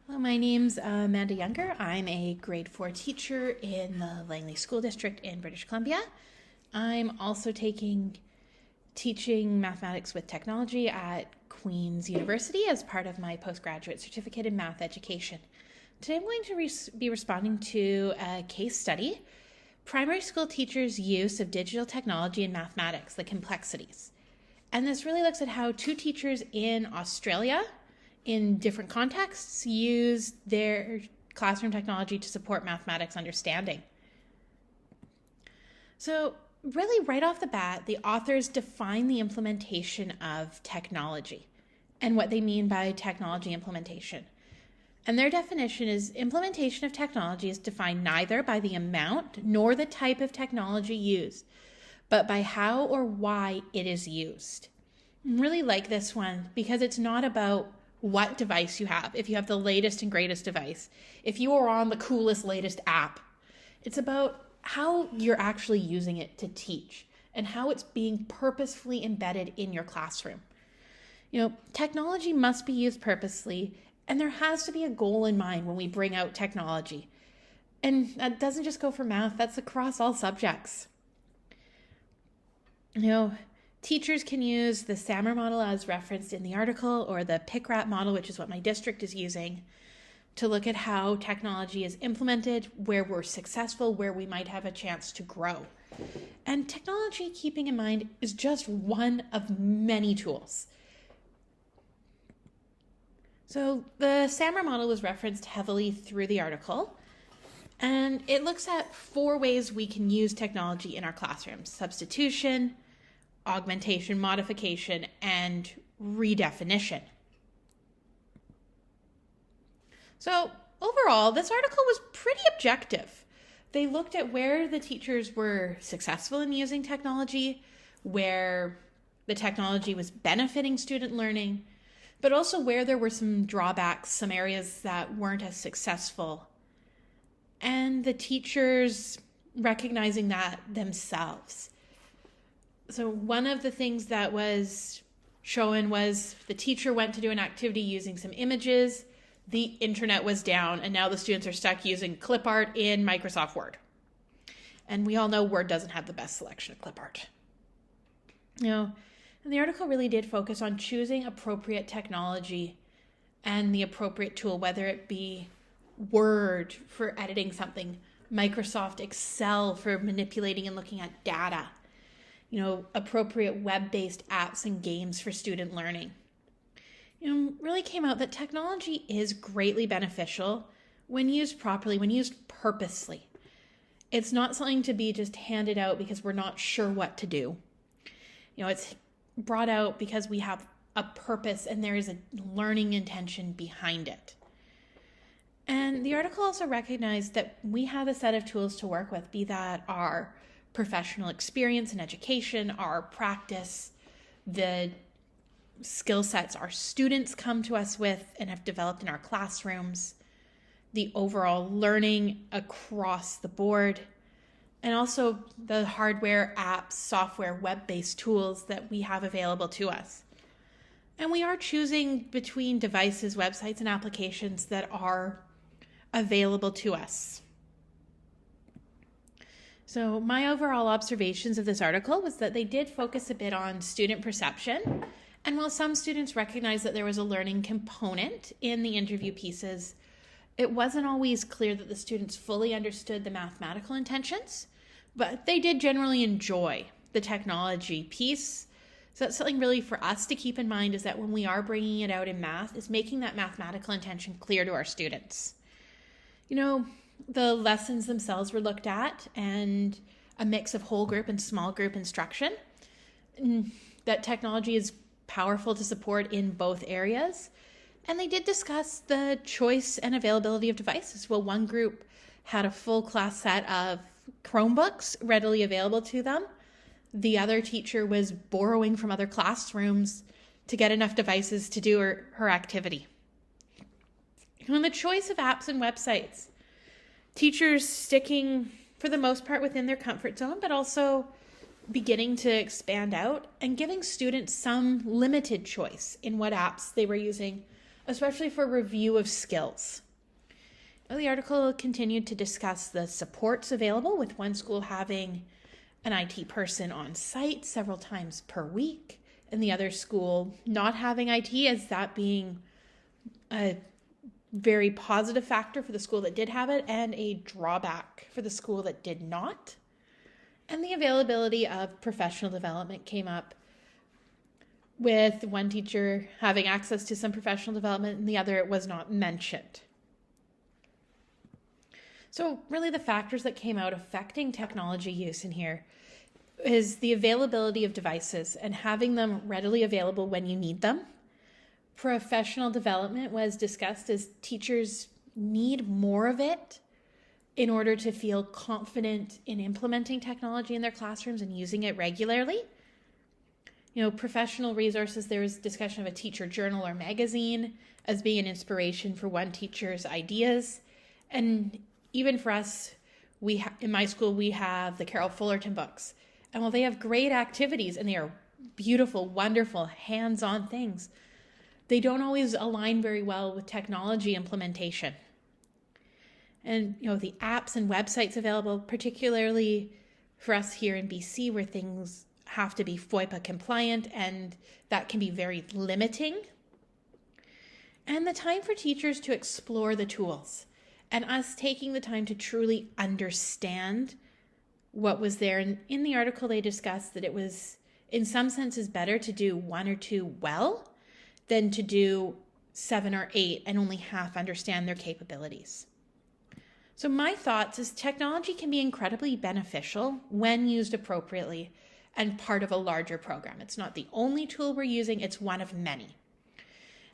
Hello, my name's Amanda Younger. I'm a grade 4 teacher in the Langley School District in British Columbia. I'm also teaching mathematics with technology at Queen's University as part of my postgraduate certificate in math education. Today I'm going to be responding to a case study, primary school teachers' use of digital technology in mathematics, the complexities. And this really looks at how two teachers in Australia in different contexts use their classroom technology to support mathematics understanding. So really right off the bat, the authors define the implementation of technology and what they mean by technology implementation. And their definition is implementation of technology is defined neither by the amount nor the type of technology used, but by how or why it is used. I really like this one because it's not about what device you have, if you have the latest and greatest device, if you are on the coolest, latest app. It's about how you're actually using it to teach and how it's being purposefully embedded in your classroom. Technology must be used purposely, and there has to be a goal in mind when we bring out technology. And that doesn't just go for math, that's across all subjects. Teachers can use the SAMR model as referenced in the article, or the PICRAT model, which is what my district is using, to look at how technology is implemented, where we're successful, where we might have a chance to grow. And technology, keeping in mind, is just one of many tools. So the SAMR model was referenced heavily through the article, and it looks at 4 ways we can use technology in our classrooms: substitution, augmentation, modification, and redefinition. So overall, this article was pretty objective. They looked at where the teachers were successful in using technology, where the technology was benefiting student learning, but also where there were some drawbacks, some areas that weren't as successful, and the teachers recognizing that themselves. So one of the things that was shown was the teacher went to do an activity using some images, the internet was down, and now the students are stuck using clip art in Microsoft Word. And we all know Word doesn't have the best selection of clip art. And the article really did focus on choosing appropriate technology and the appropriate tool, whether it be Word for editing something, Microsoft Excel for manipulating and looking at data, appropriate web-based apps and games for student learning. Really came out that technology is greatly beneficial when used properly, when used purposely. It's not something to be just handed out because we're not sure what to do. It's brought out because we have a purpose and there is a learning intention behind it. And the article also recognized that we have a set of tools to work with, be that our professional experience and education, our practice, the skill sets our students come to us with and have developed in our classrooms, the overall learning across the board, and also the hardware, apps, software, web-based tools that we have available to us. And we are choosing between devices, websites, and applications that are available to us. So my overall observations of this article was that they did focus a bit on student perception. And while some students recognized that there was a learning component in the interview pieces, it wasn't always clear that the students fully understood the mathematical intentions, but they did generally enjoy the technology piece. So that's something really for us to keep in mind, is that when we are bringing it out in math, is making that mathematical intention clear to our students. The lessons themselves were looked at, and a mix of whole group and small group instruction. That technology is powerful to support in both areas. And they did discuss the choice and availability of devices. Well, one group had a full class set of Chromebooks readily available to them. The other teacher was borrowing from other classrooms to get enough devices to do her activity. And the choice of apps and websites, teachers sticking for the most part within their comfort zone, but also beginning to expand out and giving students some limited choice in what apps they were using especially for review of skills. The article continued to discuss the supports available, with one school having an IT person on site several times per week, and the other school not having IT, as that being a very positive factor for the school that did have it and a drawback for the school that did not. And the availability of professional development came up, with one teacher having access to some professional development and the other it was not mentioned. So really the factors that came out affecting technology use in here is the availability of devices and having them readily available when you need them. Professional development was discussed as teachers need more of it in order to feel confident in implementing technology in their classrooms and using it regularly. Professional resources, there was discussion of a teacher journal or magazine as being an inspiration for one teacher's ideas. And even for us, in my school, we have the Carol Fullerton books. And while they have great activities and they are beautiful, wonderful, hands-on things, they don't always align very well with technology implementation. And, the apps and websites available, particularly for us here in BC, where things have to be FOIPA compliant, and that can be very limiting. And the time for teachers to explore the tools and us taking the time to truly understand what was there. And in the article, they discussed that it was, in some senses, better to do one or two well than to do 7 or 8 and only half understand their capabilities. So my thoughts is technology can be incredibly beneficial when used appropriately and part of a larger program. It's not the only tool we're using, it's one of many.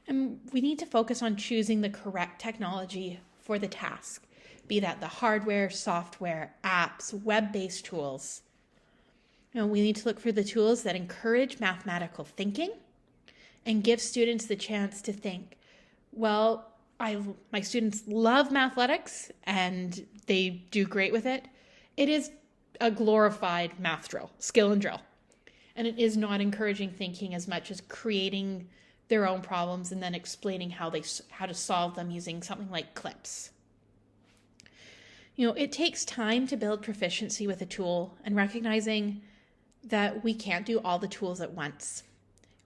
And we need to focus on choosing the correct technology for the task, be that the hardware, software, apps, web-based tools. We need to look for the tools that encourage mathematical thinking and give students the chance to think, well, my students love mathletics and they do great with it. It is a glorified math drill, skill and drill. And it is not encouraging thinking as much as creating their own problems and then explaining how to solve them using something like clips. It takes time to build proficiency with a tool and recognizing that we can't do all the tools at once.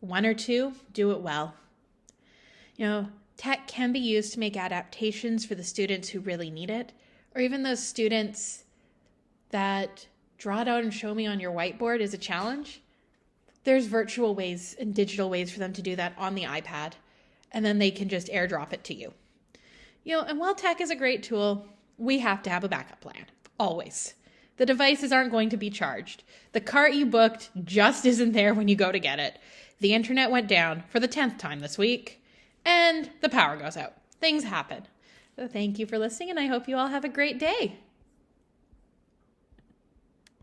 1 or 2, do it well. Tech can be used to make adaptations for the students who really need it, or even those students that draw it out and show me on your whiteboard is a challenge. There's virtual ways and digital ways for them to do that on the iPad, and then they can just airdrop it to you. And while tech is a great tool, we have to have a backup plan, always. The devices aren't going to be charged. The cart you booked just isn't there when you go to get it. The internet went down for the 10th time this week, and the power goes out. Things happen. So thank you for listening, and I hope you all have a great day.